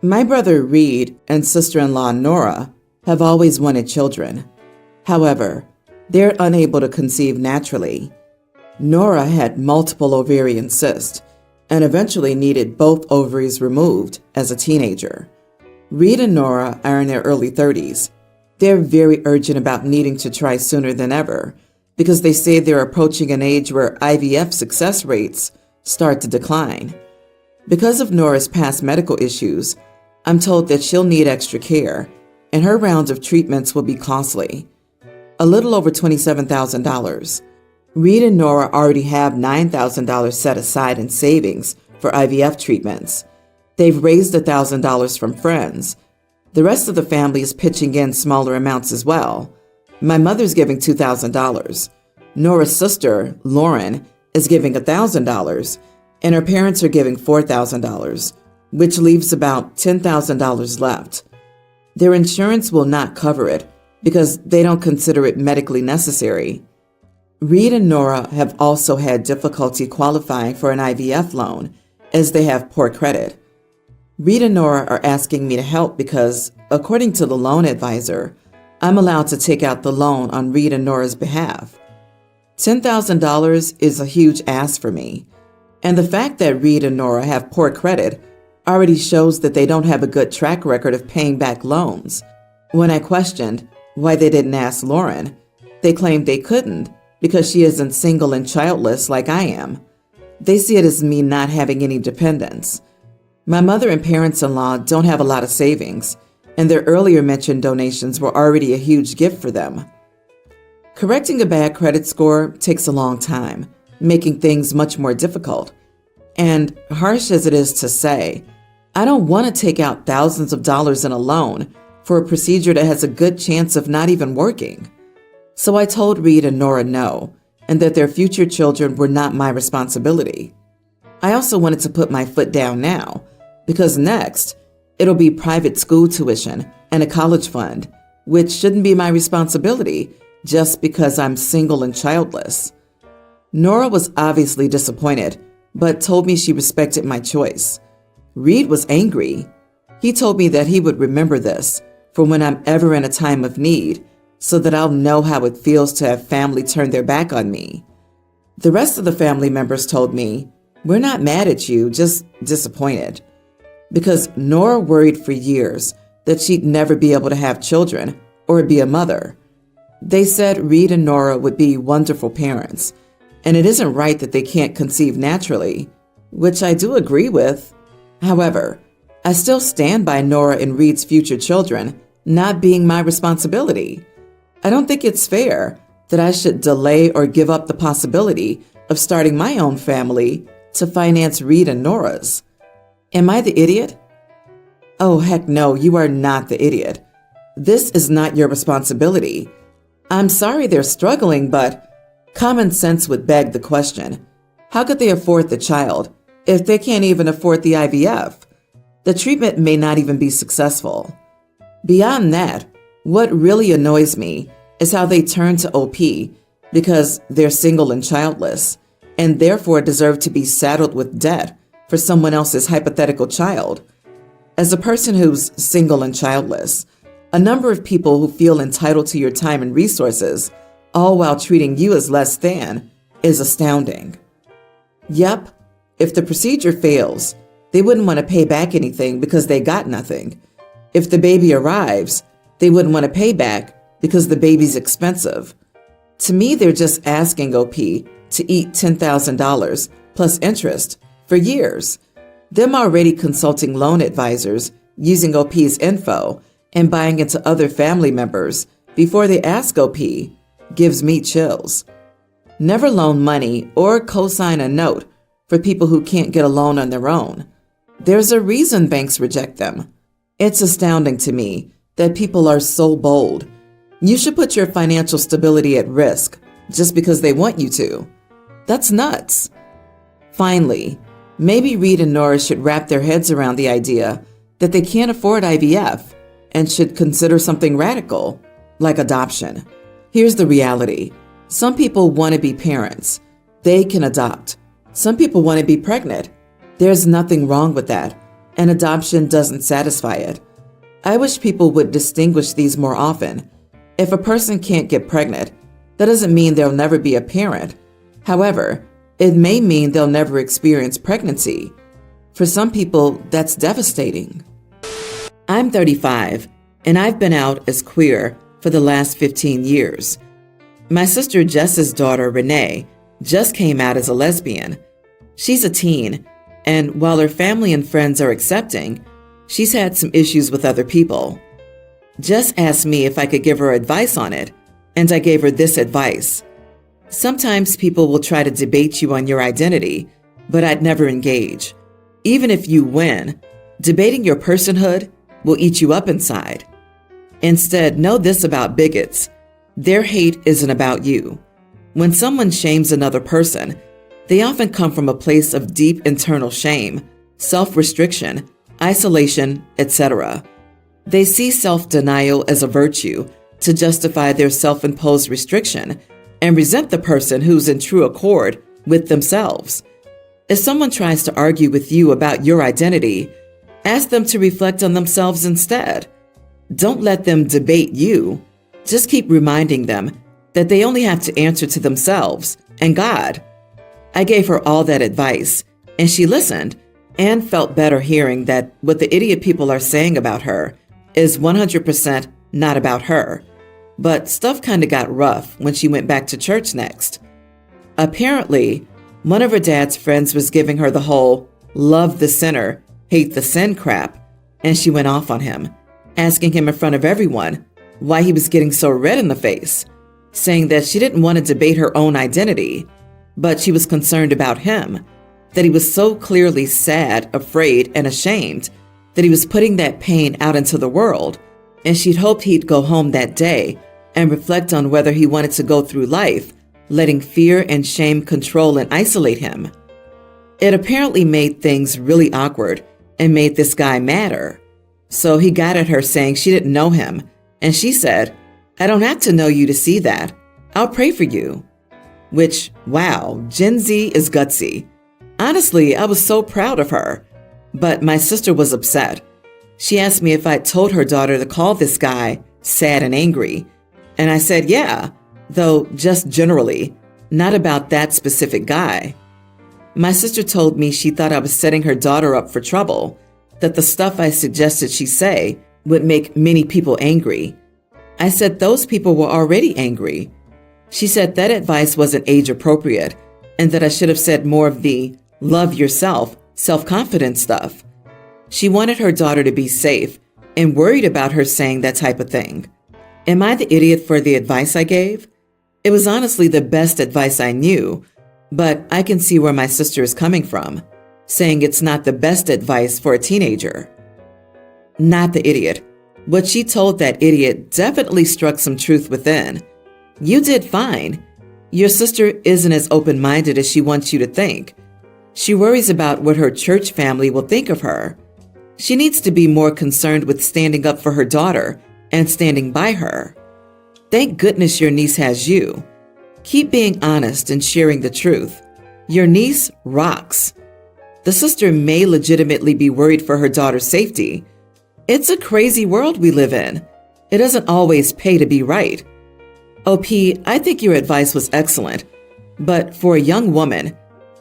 My brother Reed and sister-in-law Nora have always wanted children. However, they're unable to conceive naturally. Nora had multiple ovarian cysts and eventually needed both ovaries removed as a teenager. Reed and Nora are in their early 30s. They're very urgent about needing to try sooner than ever because they say they're approaching an age where IVF success rates start to decline. Because of Nora's past medical issues, I'm told that she'll need extra care and her rounds of treatments will be costly, a little over $27,000. Reed and Nora already have $9,000 set aside in savings for IVF treatments. They've raised $1,000 from friends. The rest of the family is pitching in smaller amounts as well. My mother's giving $2,000. Nora's sister, Lauren, is giving $1,000, and her parents are giving $4,000, which leaves about $10,000 left. Their insurance will not cover it because they don't consider it medically necessary. Reed and Nora have also had difficulty qualifying for an IVF loan as they have poor credit. Reed and Nora are asking me to help because, according to the loan advisor, I'm allowed to take out the loan on Reed and Nora's behalf. $10,000 is a huge ask for me, and the fact that Reed and Nora have poor credit already shows that they don't have a good track record of paying back loans. When I questioned why they didn't ask Lauren, they claimed they couldn't because she isn't single and childless like I am. They see it as me not having any dependents. My mother and parents-in-law don't have a lot of savings, and their earlier mentioned donations were already a huge gift for them. Correcting a bad credit score takes a long time, making things much more difficult. And harsh as it is to say, I don't want to take out thousands of dollars in a loan for a procedure that has a good chance of not even working. So I told Reed and Nora no, and that their future children were not my responsibility. I also wanted to put my foot down now, because next, it'll be private school tuition and a college fund, which shouldn't be my responsibility just because I'm single and childless. Nora was obviously disappointed, but told me she respected my choice. Reed was angry. He told me that he would remember this for when I'm ever in a time of need, so that I'll know how it feels to have family turn their back on me. The rest of the family members told me, "We're not mad at you, just disappointed." Because Nora worried for years that she'd never be able to have children or be a mother. They said Reed and Nora would be wonderful parents, and it isn't right that they can't conceive naturally, which I do agree with. However, I still stand by Nora and Reed's future children not being my responsibility. I don't think it's fair that I should delay or give up the possibility of starting my own family to finance Reed and Nora's. Am I the idiot? Oh, heck no, you are not the idiot. This is not your responsibility. I'm sorry they're struggling, but common sense would beg the question. How could they afford the child if they can't even afford the IVF? The treatment may not even be successful. Beyond that, what really annoys me is how they turn to OP because they're single and childless, and therefore deserve to be saddled with debt for someone else's hypothetical child. As a person who's single and childless, a number of people who feel entitled to your time and resources, all while treating you as less than, is astounding. Yep, if the procedure fails, they wouldn't want to pay back anything because they got nothing. If the baby arrives, they wouldn't want to pay back because the baby's expensive. To me, they're just asking OP to eat $10,000 plus interest for years. Them already consulting loan advisors, using OP's info, and buying into other family members before they ask OP gives me chills. Never loan money or co-sign a note for people who can't get a loan on their own. There's a reason banks reject them. It's astounding to me that people are so bold. You should put your financial stability at risk just because they want you to. That's nuts. Finally, maybe Reed and Nora should wrap their heads around the idea that they can't afford IVF and should consider something radical, like adoption. Here's the reality. Some people want to be parents. They can adopt. Some people want to be pregnant. There's nothing wrong with that. and adoption doesn't satisfy it. I wish people would distinguish these more often. If a person can't get pregnant, that doesn't mean they'll never be a parent. However, it may mean they'll never experience pregnancy. For some people, that's devastating. I'm 35, and I've been out as queer for the last 15 years. My sister Jess's daughter, Renee, just came out as a lesbian. She's a teen, and while her family and friends are accepting, she's had some issues with other people. Jess asked me if I could give her advice on it, and I gave her this advice. Sometimes people will try to debate you on your identity, but I'd never engage. Even if you win, debating your personhood will eat you up inside. Instead, know this about bigots. Their hate isn't about you. When someone shames another person, they often come from a place of deep internal shame, self-restriction, isolation, etc. They see self-denial as a virtue to justify their self-imposed restriction and resent the person who's in true accord with themselves. If someone tries to argue with you about your identity, ask them to reflect on themselves instead. Don't let them debate you. Just keep reminding them that they only have to answer to themselves and God. I gave her all that advice, and she listened and felt better hearing that what the idiot people are saying about her is 100% not about her. But stuff kind of got rough when she went back to church next. Apparently, one of her dad's friends was giving her the whole love the sinner, hate the sin crap, and she went off on him, asking him in front of everyone why he was getting so red in the face, saying that she didn't want to debate her own identity, but she was concerned about him, that he was so clearly sad, afraid, and ashamed that he was putting that pain out into the world, and she'd hoped he'd go home that day and reflect on whether he wanted to go through life letting fear and shame control and isolate him. It apparently made things really awkward and made this guy madder. So he got at her saying she didn't know him, and she said, "I don't have to know you to see that. I'll pray for you." Which, wow, Gen Z is gutsy. Honestly, I was so proud of her. But my sister was upset. She asked me if I'd told her daughter to call this guy sad and angry. And I said, yeah, though just generally, not about that specific guy. My sister told me she thought I was setting her daughter up for trouble, that the stuff I suggested she say would make many people angry. I said those people were already angry. She said that advice wasn't age appropriate and that I should have said more of the love yourself, self-confidence stuff. She wanted her daughter to be safe and worried about her saying that type of thing. Am I the idiot for the advice I gave? It was honestly the best advice I knew, but I can see where my sister is coming from, saying it's not the best advice for a teenager. Not the idiot. What she told that idiot definitely struck some truth within. You did fine. Your sister isn't as open-minded as she wants you to think. She worries about what her church family will think of her. She needs to be more concerned with standing up for her daughter and standing by her. Thank goodness your niece has you. Keep being honest and sharing the truth. Your niece rocks. The sister may legitimately be worried for her daughter's safety. It's a crazy world we live in. It doesn't always pay to be right. OP, I think your advice was excellent, but for a young woman,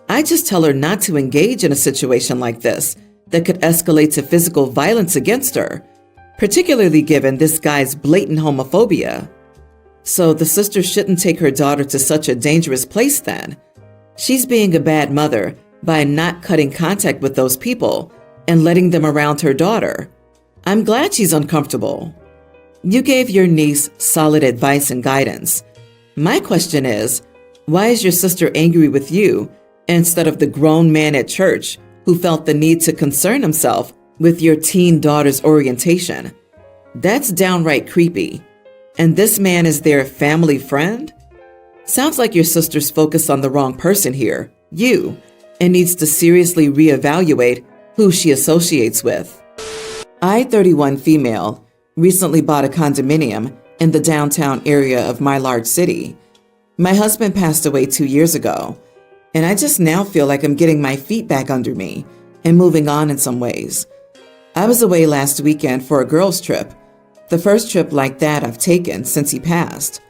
I just tell her not to engage in a situation like this that could escalate to physical violence against her, particularly given this guy's blatant homophobia. So the sister shouldn't take her daughter to such a dangerous place then. She's being a bad mother by not cutting contact with those people and letting them around her daughter. I'm glad she's uncomfortable. You gave your niece solid advice and guidance. My question is, why is your sister angry with you instead of the grown man at church who felt the need to concern himself with your teen daughter's orientation? That's downright creepy. And this man is their family friend? Sounds like your sister's focused on the wrong person here, you, and needs to seriously reevaluate who she associates with. I, 31 female, recently bought a condominium in the downtown area of my large city. My husband passed away 2 years ago, and I just now feel like I'm getting my feet back under me and moving on in some ways. I was away last weekend for a girls' trip, the first trip like that I've taken since he passed.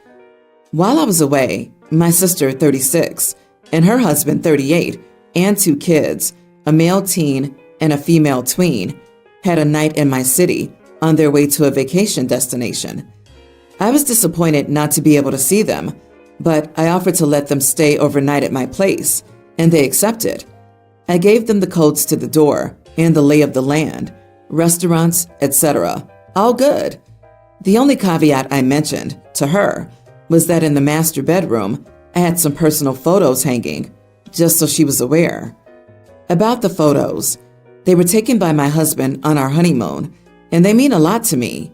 While I was away, my sister, 36, and her husband, 38, and 2 kids, a male teen and a female tween, had a night in my city on their way to a vacation destination. I was disappointed not to be able to see them, but I offered to let them stay overnight at my place, and they accepted. I gave them the codes to the door and the lay of the land, restaurants, etc. All good. The only caveat I mentioned to her was that in the master bedroom, I had some personal photos hanging, just so she was aware. About the photos, they were taken by my husband on our honeymoon, and they mean a lot to me.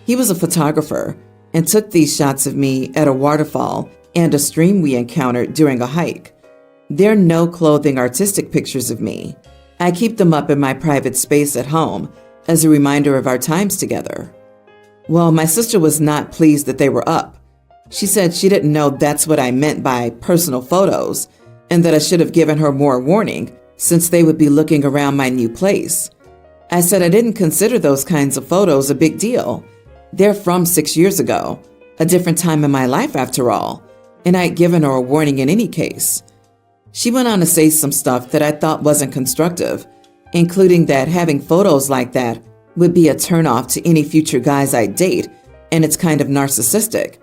He was a photographer and took these shots of me at a waterfall and a stream we encountered during a hike. They're no clothing artistic pictures of me. I keep them up in my private space at home as a reminder of our times together. Well, my sister was not pleased that they were up. She said she didn't know that's what I meant by personal photos and that I should have given her more warning since they would be looking around my new place. I said I didn't consider those kinds of photos a big deal. They're from 6 years ago, a different time in my life after all, and I had given her a warning in any case. She went on to say some stuff that I thought wasn't constructive, including that having photos like that would be a turnoff to any future guys I date, and it's kind of narcissistic.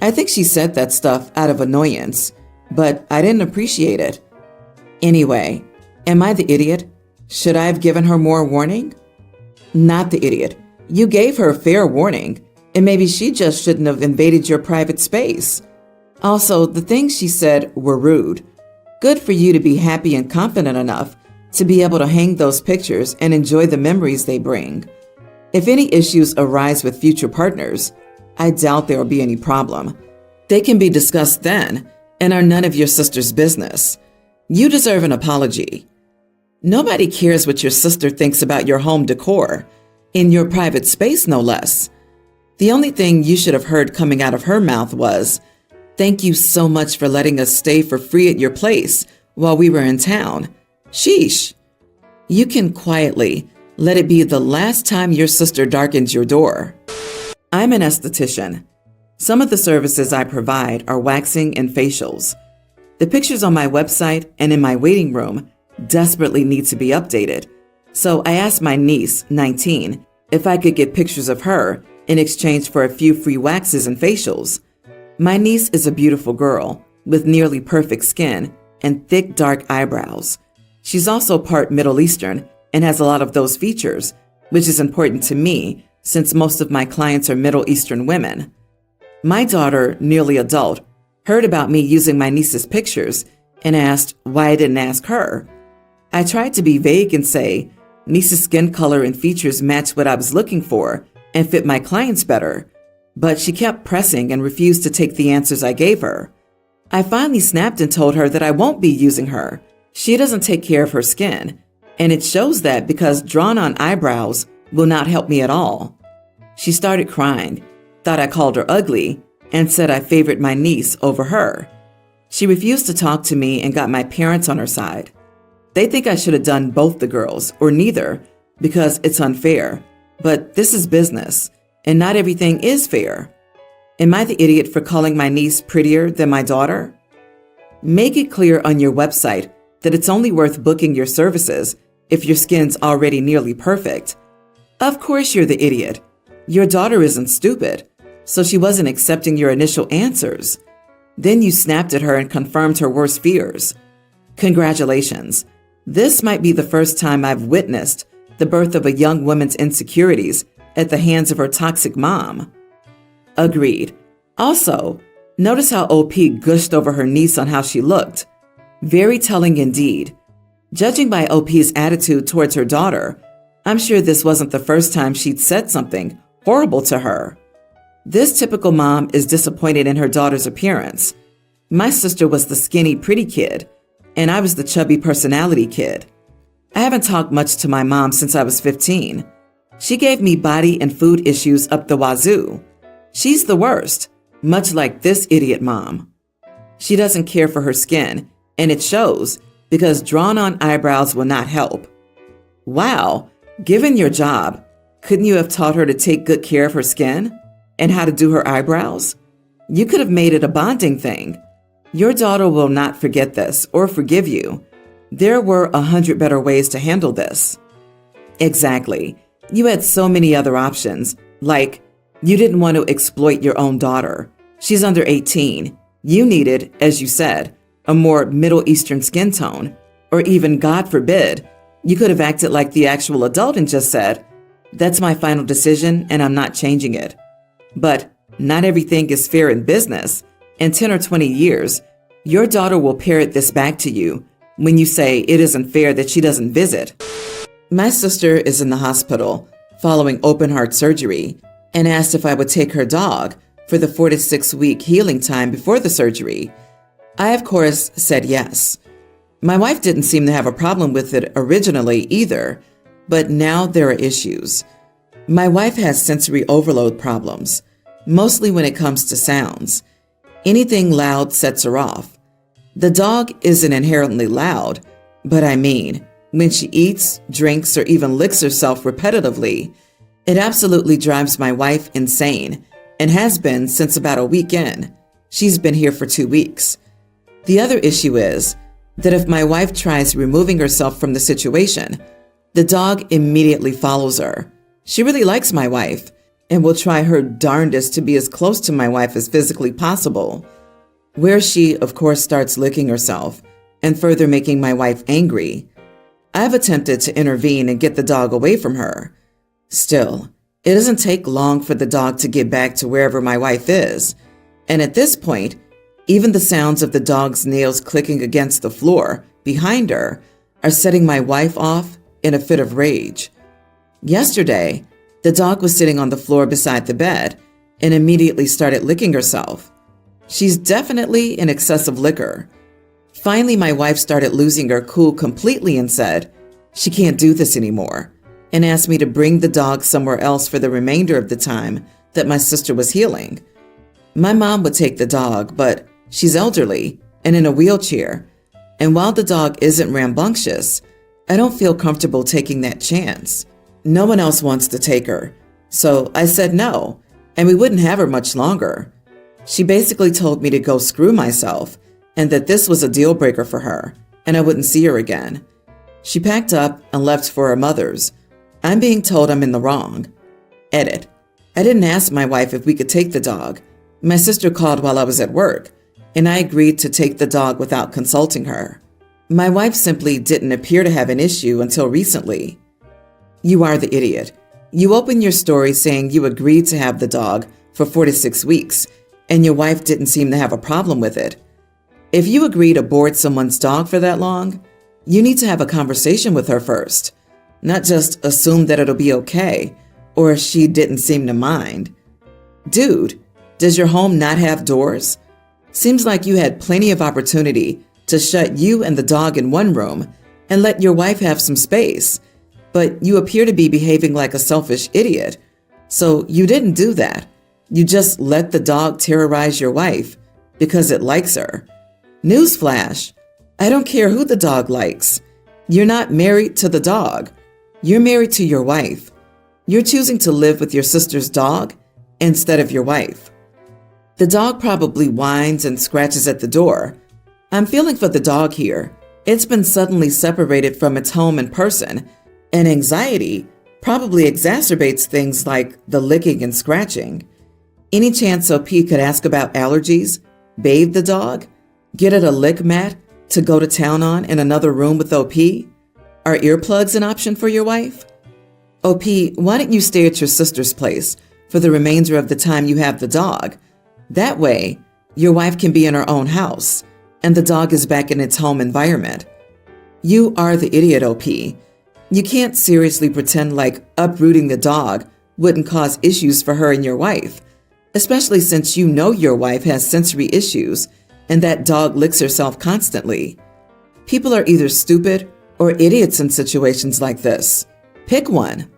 I think she said that stuff out of annoyance, but I didn't appreciate it. Anyway, am I the idiot? Should I have given her more warning? Not the idiot. You gave her fair warning, and maybe she just shouldn't have invaded your private space. Also, the things she said were rude. Good for you to be happy and confident enough to be able to hang those pictures and enjoy the memories they bring. If any issues arise with future partners, I doubt there will be any problem. They can be discussed then and are none of your sister's business. You deserve an apology. Nobody cares what your sister thinks about your home decor, in your private space no less. The only thing you should have heard coming out of her mouth was, "Thank you so much for letting us stay for free at your place while we were in town." Sheesh. You can quietly let it be the last time your sister darkens your door. I'm an esthetician. Some of the services I provide are waxing and facials. The pictures on my website and in my waiting room desperately need to be updated. So I asked my niece, 19, if I could get pictures of her in exchange for a few free waxes and facials. My niece is a beautiful girl with nearly perfect skin and thick dark eyebrows. She's also part Middle Eastern and has a lot of those features, which is important to me since most of my clients are Middle Eastern women. My daughter, nearly adult, heard about me using my niece's pictures and asked why I didn't ask her. I tried to be vague and say, niece's skin color and features match what I was looking for and fit my clients better, but she kept pressing and refused to take the answers I gave her. I finally snapped and told her that I won't be using her. She doesn't take care of her skin, and it shows that because drawn-on eyebrows will not help me at all. She started crying, thought I called her ugly, and said I favored my niece over her. She refused to talk to me and got my parents on her side. They think I should have done both the girls, or neither, because it's unfair. But this is business, and not everything is fair. Am I the idiot for calling my niece prettier than my daughter? Make it clear on your website that it's only worth booking your services if your skin's already nearly perfect. Of course you're the idiot. Your daughter isn't stupid, so she wasn't accepting your initial answers. Then you snapped at her and confirmed her worst fears. Congratulations. This might be the first time I've witnessed the birth of a young woman's insecurities at the hands of her toxic mom. Agreed. Also, notice how OP gushed over her niece on how she looked. Very telling indeed. Judging by OP's attitude towards her daughter, I'm sure this wasn't the first time she'd said something horrible to her. This typical mom is disappointed in her daughter's appearance. My sister was the skinny, pretty kid, and I was the chubby personality kid. I haven't talked much to my mom since I was 15. She gave me body and food issues up the wazoo. She's the worst, much like this idiot mom. She doesn't care for her skin, and it shows because drawn-on eyebrows will not help. Wow, Given your job, couldn't you have taught her to take good care of her skin and how to do her eyebrows? You could have made it a bonding thing. Your daughter will not forget this or forgive you. There were 100 better ways to handle this. Exactly. You had so many other options, like you didn't want to exploit your own daughter. She's under 18. You needed, as you said, a more Middle Eastern skin tone, or even, God forbid, you could have acted like the actual adult and just said, "That's my final decision and I'm not changing it." But not everything is fair in business. In 10 or 20 years, your daughter will parrot this back to you when you say it isn't fair that she doesn't visit. My sister is in the hospital following open heart surgery and asked if I would take her dog for the 4 to 6 week healing time before the surgery. I, of course, said yes. My wife didn't seem to have a problem with it originally either, but now there are issues. My wife has sensory overload problems, mostly when it comes to sounds. Anything loud sets her off. The dog isn't inherently loud, but I mean, when she eats, drinks, or even licks herself repetitively, it absolutely drives my wife insane and has been since about a week in. She's been here for 2 weeks. The other issue is that if my wife tries removing herself from the situation, the dog immediately follows her. She really likes my wife and will try her darndest to be as close to my wife as physically possible, where she, of course, starts licking herself and further making my wife angry. I've attempted to intervene and get the dog away from her. Still, it doesn't take long for the dog to get back to wherever my wife is, and at this point, even the sounds of the dog's nails clicking against the floor behind her are setting my wife off in a fit of rage. Yesterday, the dog was sitting on the floor beside the bed and immediately started licking herself. She's definitely an excessive licker. Finally, my wife started losing her cool completely and said, she can't do this anymore, and asked me to bring the dog somewhere else for the remainder of the time that my sister was healing. My mom would take the dog, but she's elderly and in a wheelchair, and while the dog isn't rambunctious, I don't feel comfortable taking that chance. No one else wants to take her, so I said no, and we wouldn't have her much longer. She basically told me to go screw myself and that this was a deal breaker for her, and I wouldn't see her again. She packed up and left for her mother's. I'm being told I'm in the wrong. Edit. I didn't ask my wife if we could take the dog. My sister called while I was at work, and I agreed to take the dog without consulting her. My wife simply didn't appear to have an issue until recently. You are the idiot. You opened your story saying you agreed to have the dog for 4 to 6 weeks, and your wife didn't seem to have a problem with it. If you agree to board someone's dog for that long, you need to have a conversation with her first, not just assume that it'll be okay, or she didn't seem to mind. Dude, does your home not have doors? Seems like you had plenty of opportunity to shut you and the dog in one room and let your wife have some space, but you appear to be behaving like a selfish idiot. So you didn't do that. You just let the dog terrorize your wife because it likes her. Newsflash, I don't care who the dog likes. You're not married to the dog. You're married to your wife. You're choosing to live with your sister's dog instead of your wife. The dog probably whines and scratches at the door. I'm feeling for the dog here. It's been suddenly separated from its home and person, and anxiety probably exacerbates things like the licking and scratching. Any chance OP could ask about allergies, bathe the dog, get it a lick mat to go to town on in another room with OP? Are earplugs an option for your wife? OP, why don't you stay at your sister's place for the remainder of the time you have the dog? That way, your wife can be in her own house, and the dog is back in its home environment. You are the idiot, OP. You can't seriously pretend like uprooting the dog wouldn't cause issues for her and your wife, especially since you know your wife has sensory issues and that dog licks herself constantly. People are either stupid or idiots in situations like this. Pick one.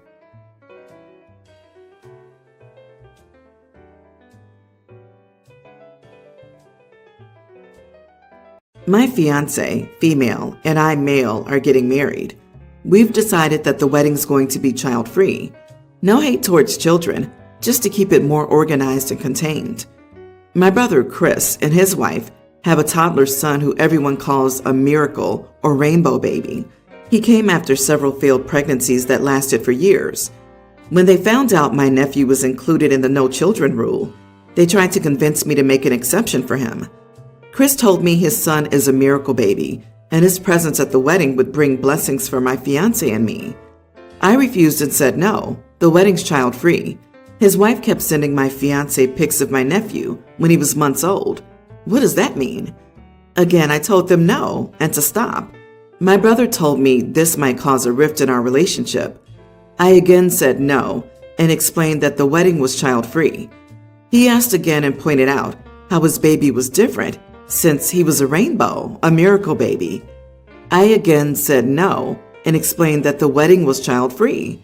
My fiance, female, and I, male, are getting married. We've decided that the wedding's going to be child-free. No hate towards children, just to keep it more organized and contained. My brother Chris and his wife have a toddler son who everyone calls a miracle or rainbow baby. He came after several failed pregnancies that lasted for years. When they found out my nephew was included in the no children rule, they tried to convince me to make an exception for him. Chris told me his son is a miracle baby and his presence at the wedding would bring blessings for my fiancé and me. I refused and said no, the wedding's child-free. His wife kept sending my fiancé pics of my nephew when he was months old. What does that mean? Again, I told them no and to stop. My brother told me this might cause a rift in our relationship. I again said no and explained that the wedding was child-free. He asked again and pointed out how his baby was different since he was a rainbow, a miracle baby. I again said no and explained that the wedding was child-free.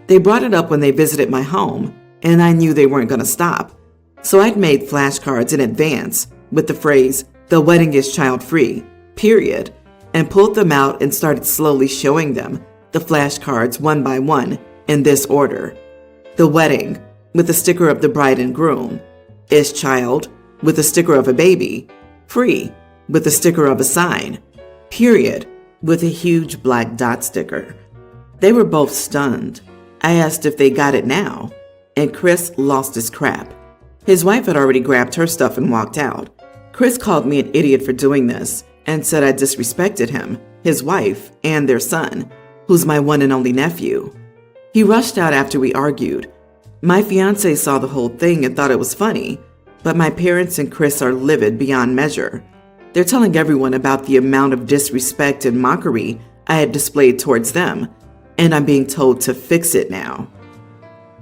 They brought it up when they visited my home, and I knew they weren't going to stop. So I'd made flashcards in advance with the phrase, "The wedding is child-free, period," and pulled them out and started slowly showing them the flashcards one by one in this order. The wedding, with a sticker of the bride and groom, is child, with a sticker of a baby, free, with a sticker of a sign, period, with a huge black dot sticker. They were both stunned. I asked if they got it now, and Chris lost his crap. His wife had already grabbed her stuff and walked out. Chris called me an idiot for doing this and said I disrespected him, his wife, and their son, who's my one and only nephew. He rushed out after we argued. My fiancé saw the whole thing and thought it was funny, but my parents and Chris are livid beyond measure. They're telling everyone about the amount of disrespect and mockery I had displayed towards them, and I'm being told to fix it now.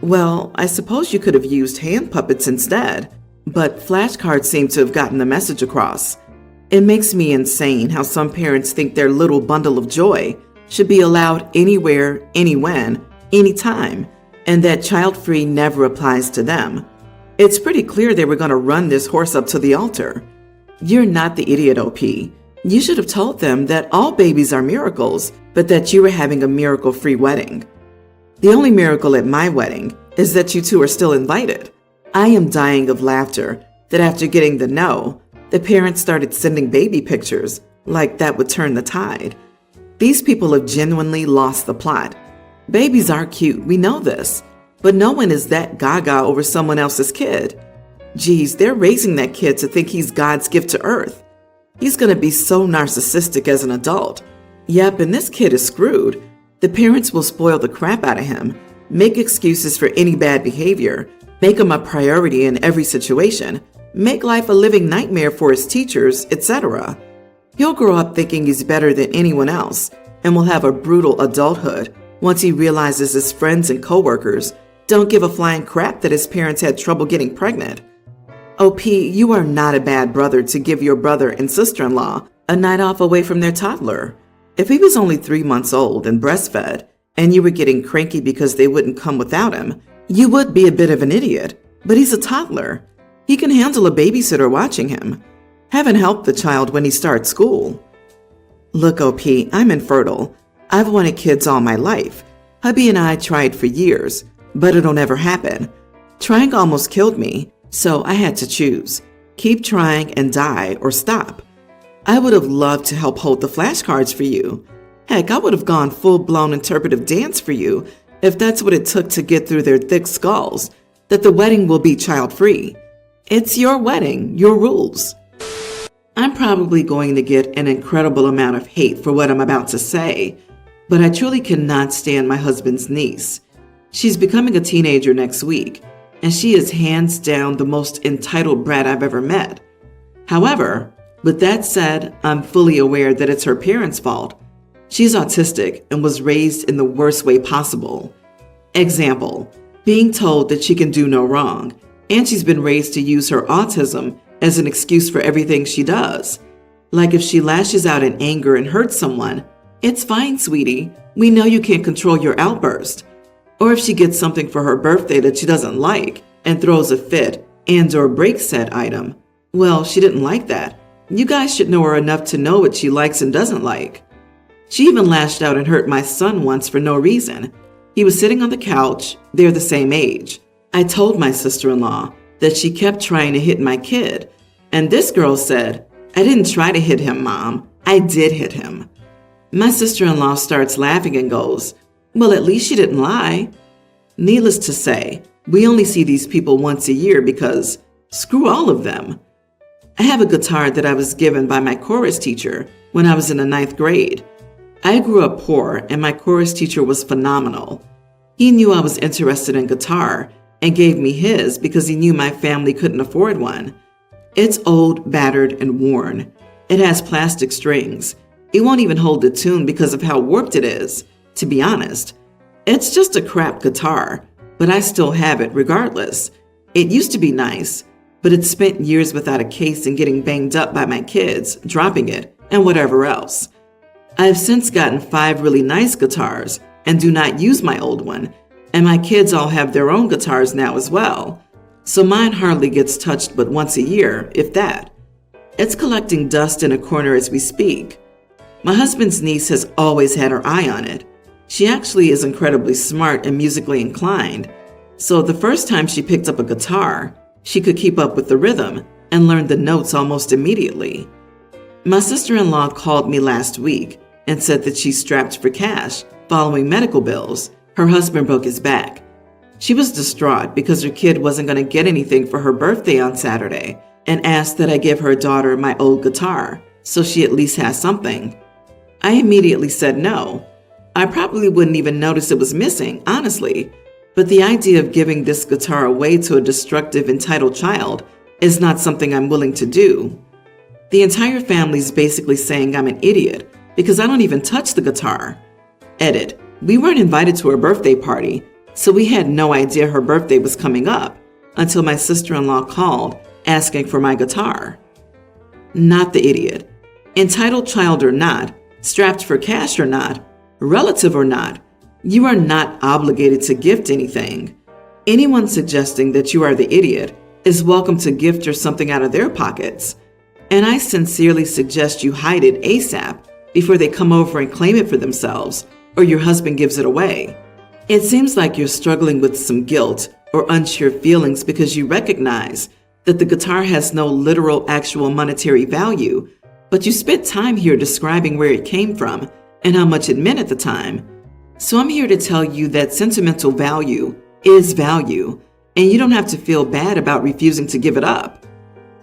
Well, I suppose you could have used hand puppets instead, but flashcards seem to have gotten the message across. It makes me insane how some parents think their little bundle of joy should be allowed anywhere, anywhen, anytime, and that child-free never applies to them. It's pretty clear they were going to run this horse up to the altar. You're not the idiot, OP. You should have told them that all babies are miracles, but that you were having a miracle-free wedding. The only miracle at my wedding is that you two are still invited. I am dying of laughter that after getting the no, the parents started sending baby pictures, like that would turn the tide. These people have genuinely lost the plot. Babies are cute, we know this, but no one is that gaga over someone else's kid. Geez, they're raising that kid to think he's God's gift to earth. He's gonna be so narcissistic as an adult. Yep, and this kid is screwed. The parents will spoil the crap out of him, make excuses for any bad behavior, make him a priority in every situation, make life a living nightmare for his teachers, etc. He'll grow up thinking he's better than anyone else and will have a brutal adulthood once he realizes his friends and coworkers don't give a flying crap that his parents had trouble getting pregnant. OP, you are not a bad brother to give your brother and sister-in-law a night off away from their toddler. If he was only 3 months old and breastfed, and you were getting cranky because they wouldn't come without him, you would be a bit of an idiot. But he's a toddler. He can handle a babysitter watching him. Heaven help the child when he starts school. Look, OP, I'm infertile. I've wanted kids all my life. Hubby and I tried for years, but it'll never happen. Trying almost killed me, so I had to choose. Keep trying and die or stop. I would have loved to help hold the flashcards for you. Heck, I would have gone full-blown interpretive dance for you if that's what it took to get through their thick skulls, that the wedding will be child-free. It's your wedding, your rules. I'm probably going to get an incredible amount of hate for what I'm about to say, but I truly cannot stand my husband's niece. She's becoming a teenager next week, and she is hands down the most entitled brat I've ever met. However, with that said, I'm fully aware that it's her parents' fault. She's autistic and was raised in the worst way possible. Example, being told that she can do no wrong, and she's been raised to use her autism as an excuse for everything she does. Like if she lashes out in anger and hurts someone, it's fine, sweetie. We know you can't control your outburst. Or if she gets something for her birthday that she doesn't like and throws a fit and/or breaks said item, well, she didn't like that. You guys should know her enough to know what she likes and doesn't like. She even lashed out and hurt my son once for no reason. He was sitting on the couch. They're the same age. I told my sister-in-law that she kept trying to hit my kid, and this girl said, "I didn't try to hit him, Mom. I did hit him." My sister-in-law starts laughing and goes, "Well, at least she didn't lie." Needless to say, we only see these people once a year because screw all of them. I have a guitar that I was given by my chorus teacher when I was in the 9th grade. I grew up poor and my chorus teacher was phenomenal. He knew I was interested in guitar and gave me his because he knew my family couldn't afford one. It's old, battered, and worn. It has plastic strings. It won't even hold the tune because of how warped it is. To be honest, it's just a crap guitar, but I still have it regardless. It used to be nice, but it spent years without a case and getting banged up by my kids, dropping it, and whatever else. I have since gotten 5 really nice guitars and do not use my old one, and my kids all have their own guitars now as well. So mine hardly gets touched but once a year, if that. It's collecting dust in a corner as we speak. My husband's niece has always had her eye on it. She actually is incredibly smart and musically inclined, so the first time she picked up a guitar, she could keep up with the rhythm and learned the notes almost immediately. My sister-in-law called me last week and said that she's strapped for cash following medical bills. Her husband broke his back. She was distraught because her kid wasn't going to get anything for her birthday on Saturday and asked that I give her daughter my old guitar so she at least has something. I immediately said no. I probably wouldn't even notice it was missing, honestly, but the idea of giving this guitar away to a destructive, entitled child is not something I'm willing to do. The entire family's basically saying I'm an idiot because I don't even touch the guitar. Edit. We weren't invited to her birthday party, so we had no idea her birthday was coming up until my sister-in-law called asking for my guitar. Not the idiot. Entitled child or not, strapped for cash or not, relative or not, you are not obligated to gift anything. Anyone suggesting that you are the idiot is welcome to gift or something out of their pockets. And I sincerely suggest you hide it ASAP before they come over and claim it for themselves, or your husband gives it away. It seems like you're struggling with some guilt or unsure feelings because you recognize that the guitar has no literal actual monetary value, but you spent time here describing where it came from and how much it meant at the time. So I'm here to tell you that sentimental value is value, and you don't have to feel bad about refusing to give it up.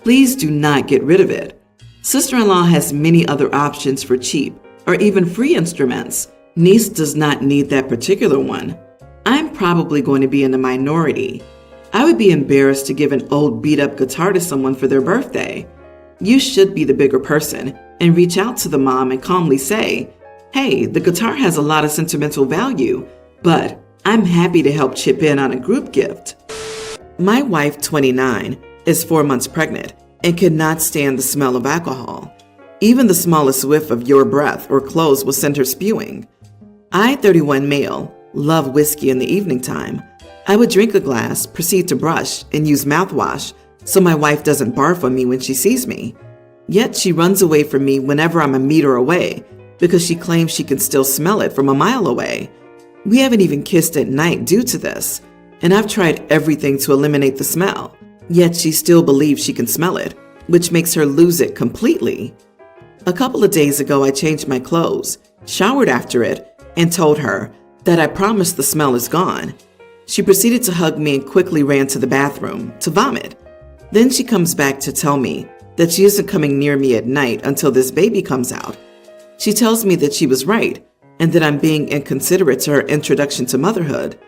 Please do not get rid of it. Sister-in-law has many other options for cheap or even free instruments. Niece does not need that particular one. I'm probably going to be in the minority. I would be embarrassed to give an old beat-up guitar to someone for their birthday. You should be the bigger person and reach out to the mom and calmly say, "Hey, the guitar has a lot of sentimental value, but I'm happy to help chip in on a group gift." My wife, 29, is 4 months pregnant and cannot stand the smell of alcohol. Even the smallest whiff of your breath or clothes will send her spewing. I, 31 male, love whiskey in the evening time. I would drink a glass, proceed to brush, and use mouthwash so my wife doesn't barf on me when she sees me. Yet she runs away from me whenever I'm a meter away because she claims she can still smell it from a mile away. We haven't even kissed at night due to this, and I've tried everything to eliminate the smell. Yet she still believes she can smell it, which makes her lose it completely. A couple of days ago, I changed my clothes, showered after it, and told her that I promised the smell is gone. She proceeded to hug me and quickly ran to the bathroom to vomit. Then she comes back to tell me that she isn't coming near me at night until this baby comes out. She tells me that she was right and that I'm being inconsiderate to her introduction to motherhood.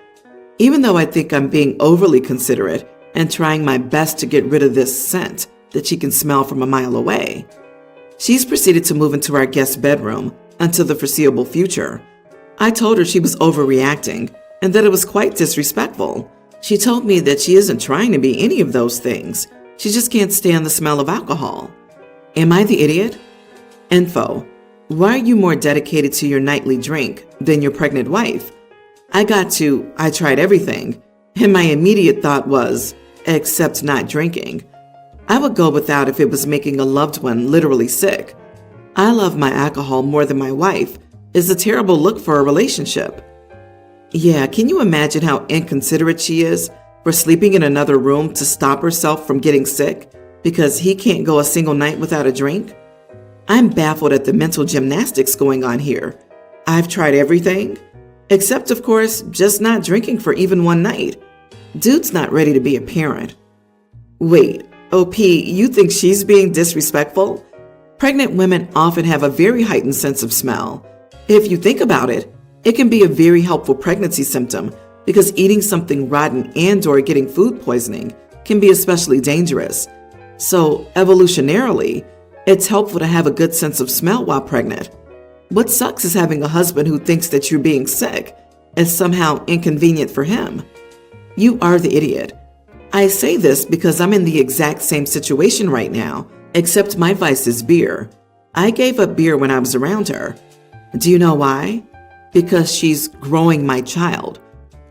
Even though I think I'm being overly considerate and trying my best to get rid of this scent that she can smell from a mile away, she's proceeded to move into our guest bedroom until the foreseeable future. I told her she was overreacting and that it was quite disrespectful. She told me that she isn't trying to be any of those things. She just can't stand the smell of alcohol. Am I the idiot? Info. Why are you more dedicated to your nightly drink than your pregnant wife? I tried everything, and my immediate thought was, except not drinking. I would go without if it was making a loved one literally sick. I love my alcohol more than my wife, is a terrible look for a relationship. Yeah, can you imagine how inconsiderate she is for sleeping in another room to stop herself from getting sick because he can't go a single night without a drink? I'm baffled at the mental gymnastics going on here. I've tried everything, except of course, just not drinking for even one night. Dude's not ready to be a parent. Wait, OP, you think she's being disrespectful? Pregnant women often have a very heightened sense of smell. If you think about it, it can be a very helpful pregnancy symptom because eating something rotten and/or getting food poisoning can be especially dangerous. So, evolutionarily, it's helpful to have a good sense of smell while pregnant. What sucks is having a husband who thinks that you're being sick is somehow inconvenient for him. You are the idiot. I say this because I'm in the exact same situation right now, except my vice is beer. I gave up beer when I was around her. Do you know why? Because she's growing my child.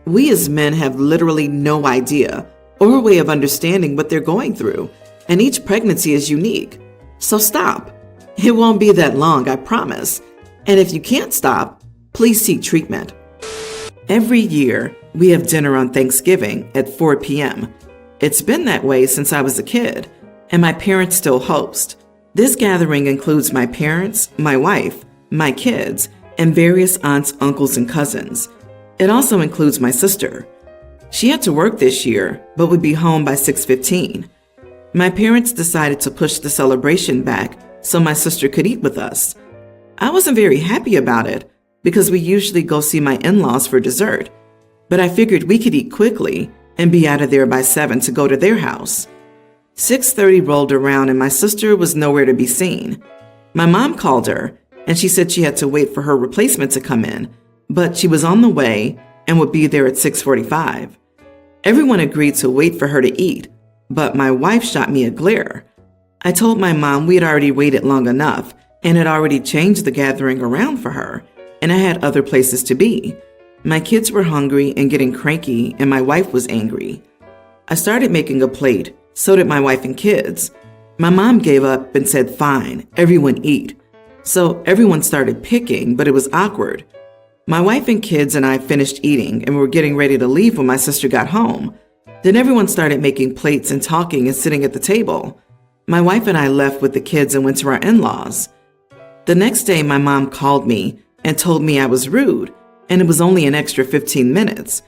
We as men have literally no idea or way of understanding what they're going through, and each pregnancy is unique. So stop. It won't be that long, I promise. And if you can't stop, please seek treatment. Every year, we have dinner on Thanksgiving at 4 p.m. It's been that way since I was a kid, and my parents still host. This gathering includes my parents, my wife, my kids, and various aunts, uncles, and cousins. It also includes my sister. She had to work this year, but would be home by 6:15. My parents decided to push the celebration back so my sister could eat with us. I wasn't very happy about it because we usually go see my in-laws for dessert, but I figured we could eat quickly and be out of there by 7 to go to their house. 6:30 rolled around and my sister was nowhere to be seen. My mom called her and she said she had to wait for her replacement to come in, but she was on the way and would be there at 6:45. Everyone agreed to wait for her to eat, but my wife shot me a glare. I told my mom we had already waited long enough and had already changed the gathering around for her, and I had other places to be. My kids were hungry and getting cranky, and my wife was angry. I started making a plate, so did my wife and kids. My mom gave up and said, "Fine, everyone eat." So everyone started picking, but it was awkward. My wife and kids and I finished eating and were getting ready to leave when my sister got home. Then everyone started making plates and talking and sitting at the table. My wife and I left with the kids and went to our in-laws. The next day, my mom called me and told me I was rude, and it was only an extra 15 minutes.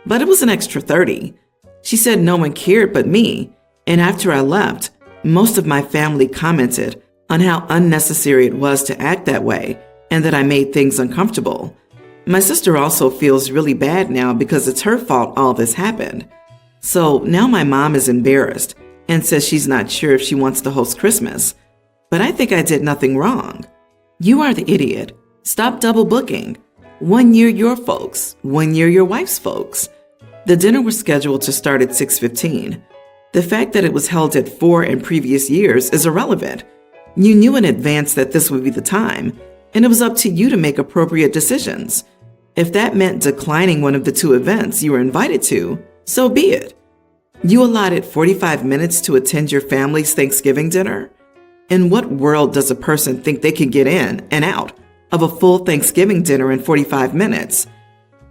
But it was an extra 30. She said no one cared but me, and after I left, most of my family commented on how unnecessary it was to act that way and that I made things uncomfortable. My sister also feels really bad now because it's her fault all this happened. So now my mom is embarrassed and says she's not sure if she wants to host Christmas. But I think I did nothing wrong. You are the idiot. Stop double booking. 1 year your folks, 1 year your wife's folks. The dinner was scheduled to start at 6:15. The fact that it was held at 4 in previous years is irrelevant. You knew in advance that this would be the time, and it was up to you to make appropriate decisions. If that meant declining one of the two events you were invited to, so be it. You allotted 45 minutes to attend your family's Thanksgiving dinner? In what world does a person think they can get in and out of a full Thanksgiving dinner in 45 minutes?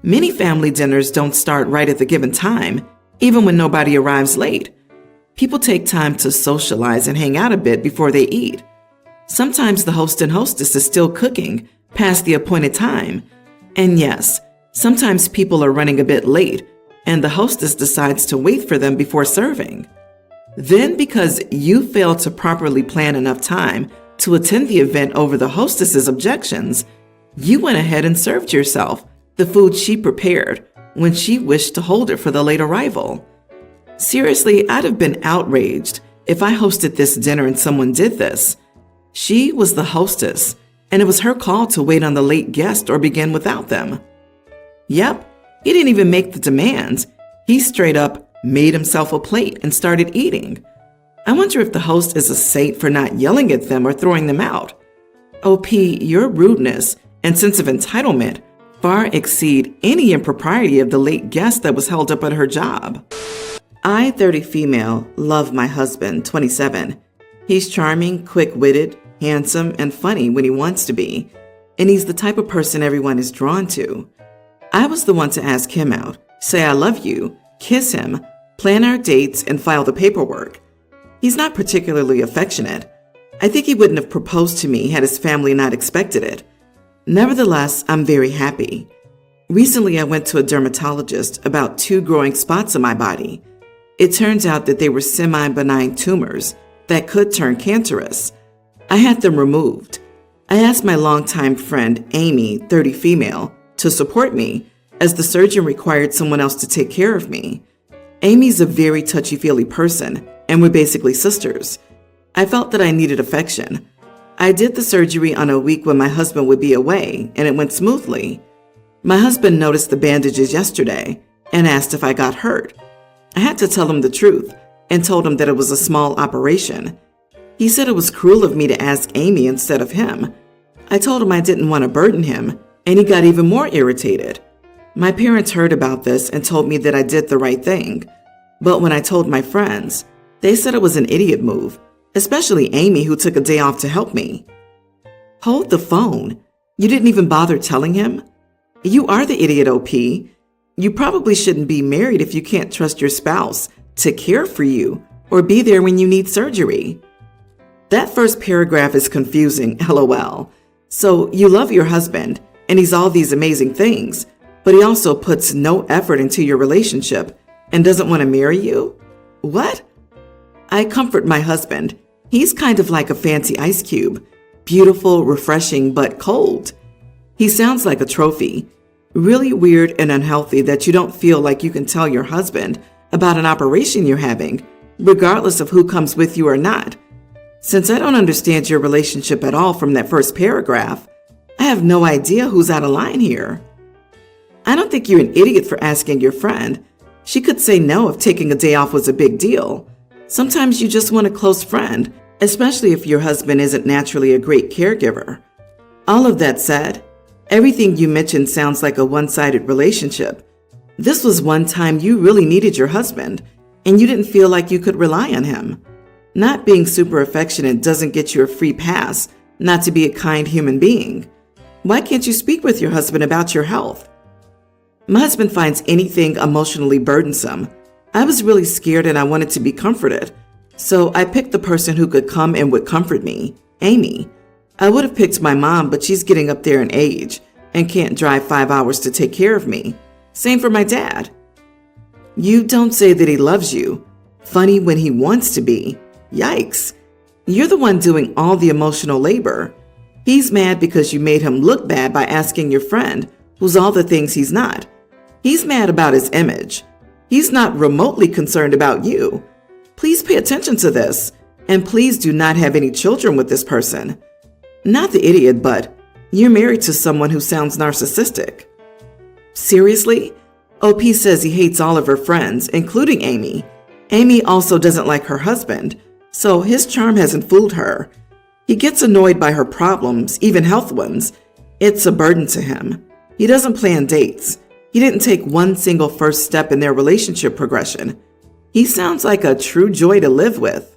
Many family dinners don't start right at the given time, even when nobody arrives late. People take time to socialize and hang out a bit before they eat. Sometimes the host and hostess is still cooking past the appointed time. And yes, sometimes people are running a bit late, and the hostess decides to wait for them before serving. Then, because you failed to properly plan enough time to attend the event over the hostess's objections, you went ahead and served yourself the food she prepared when she wished to hold it for the late arrival. Seriously, I'd have been outraged if I hosted this dinner and someone did this. She was the hostess, and it was her call to wait on the late guest or begin without them. Yep, he didn't even make the demands. He straight up made himself a plate and started eating. I wonder if the host is a saint for not yelling at them or throwing them out. OP, your rudeness and sense of entitlement far exceed any impropriety of the late guest that was held up at her job. I, 30 female, love my husband, 27. He's charming, quick-witted, handsome, and funny when he wants to be. and he's the type of person everyone is drawn to. I was the one to ask him out, say I love you, kiss him, plan our dates, and file the paperwork. He's not particularly affectionate. I think he wouldn't have proposed to me had his family not expected it. Nevertheless, I'm very happy. Recently, I went to a dermatologist about 2 growing spots on my body. It turns out that they were semi-benign tumors that could turn cancerous. I had them removed. I asked my longtime friend, Amy, 30 female, to support me, as the surgeon required someone else to take care of me. Amy's a very touchy-feely person, and we're basically sisters. I felt that I needed affection. I did the surgery on a week when my husband would be away, and it went smoothly. My husband noticed the bandages yesterday and asked if I got hurt. I had to tell him the truth and told him that it was a small operation. He said it was cruel of me to ask Amy instead of him. I told him I didn't want to burden him, and he got even more irritated. My parents heard about this and told me that I did the right thing. But when I told my friends, they said it was an idiot move, especially Amy, who took a day off to help me. Hold the phone. You didn't even bother telling him? You are the idiot, OP. You probably shouldn't be married if you can't trust your spouse to care for you or be there when you need surgery. That first paragraph is confusing, LOL. So you love your husband, and he's all these amazing things, but he also puts no effort into your relationship and doesn't want to marry you? What? I comfort my husband. He's kind of like a fancy ice cube. Beautiful, refreshing, but cold. He sounds like a trophy. Really weird and unhealthy that you don't feel like you can tell your husband about an operation you're having, regardless of who comes with you or not. Since I don't understand your relationship at all from that first paragraph, I have no idea who's out of line here. I don't think you're an idiot for asking your friend. She could say no if taking a day off was a big deal. Sometimes you just want a close friend, especially if your husband isn't naturally a great caregiver. All of that said, everything you mentioned sounds like a one-sided relationship. This was one time you really needed your husband, and you didn't feel like you could rely on him. Not being super affectionate doesn't get you a free pass not to be a kind human being. Why can't you speak with your husband about your health? My husband finds anything emotionally burdensome. I was really scared and I wanted to be comforted. So I picked the person who could come and would comfort me, Amy. I would have picked my mom, but she's getting up there in age and can't drive 5 hours to take care of me. Same for my dad. You don't say that he loves you. Funny when he wants to be. Yikes. You're the one doing all the emotional labor. He's mad because you made him look bad by asking your friend, who's all the things he's not. He's mad about his image. He's not remotely concerned about you. Please pay attention to this, and please do not have any children with this person. Not the idiot, but you're married to someone who sounds narcissistic. Seriously? OP says he hates all of her friends, including Amy. Amy also doesn't like her husband, so his charm hasn't fooled her. He gets annoyed by her problems, even health ones. It's a burden to him. He doesn't plan dates. He didn't take one single first step in their relationship progression. He sounds like a true joy to live with.